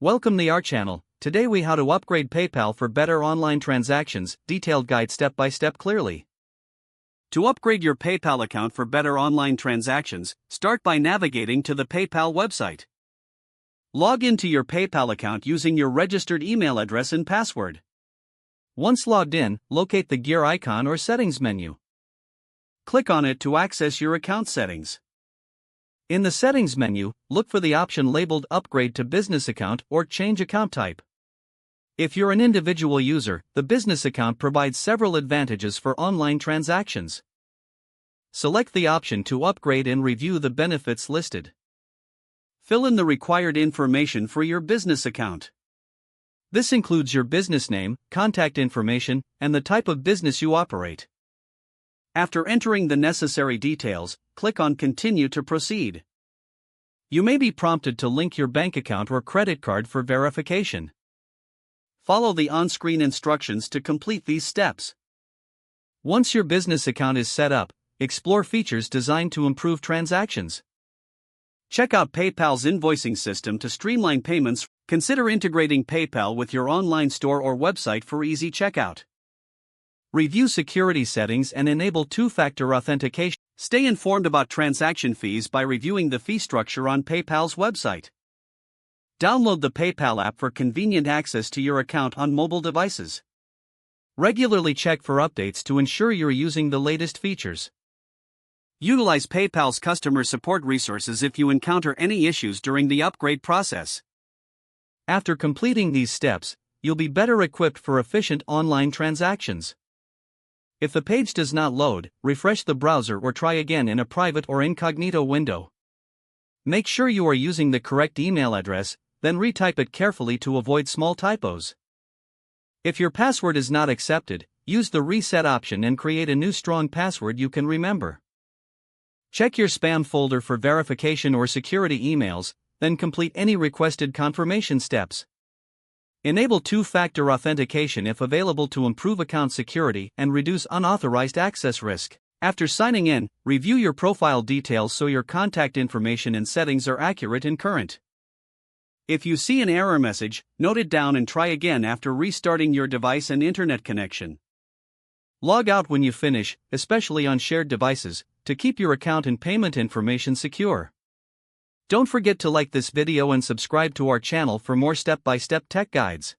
Welcome to our channel. Today we how to upgrade PayPal for better online transactions, detailed guide step by step clearly. To upgrade your PayPal account for better online transactions, start by navigating to the PayPal website. Log into your PayPal account using your registered email address and password. Once logged in, locate the gear icon or settings menu. Click on it to access your account settings. In the settings menu, look for the option labeled Upgrade to Business Account or Change Account Type. If you're an individual user, the business account provides several advantages for online transactions. Select the option to upgrade and review the benefits listed. Fill in the required information for your business account. This includes your business name, contact information, and the type of business you operate. After entering the necessary details, click on Continue to proceed. You may be prompted to link your bank account or credit card for verification. Follow the on-screen instructions to complete these steps. Once your business account is set up, explore features designed to improve transactions. Check out PayPal's invoicing system to streamline payments. Consider integrating PayPal with your online store or website for easy checkout. Review security settings and enable two-factor authentication. Stay informed about transaction fees by reviewing the fee structure on PayPal's website. Download the PayPal app for convenient access to your account on mobile devices. Regularly check for updates to ensure you're using the latest features. Utilize PayPal's customer support resources if you encounter any issues during the upgrade process. After completing these steps, you'll be better equipped for efficient online transactions. If the page does not load, refresh the browser or try again in a private or incognito window. Make sure you are using the correct email address, then retype it carefully to avoid small typos. If your password is not accepted, use the reset option and create a new strong password you can remember. Check your spam folder for verification or security emails, then complete any requested confirmation steps. Enable two-factor authentication if available to improve account security and reduce unauthorized access risk. After signing in, review your profile details so your contact information and settings are accurate and current. If you see an error message, note it down and try again after restarting your device and internet connection. Log out when you finish, especially on shared devices, to keep your account and payment information secure. Don't forget to like this video and subscribe to our channel for more step-by-step tech guides.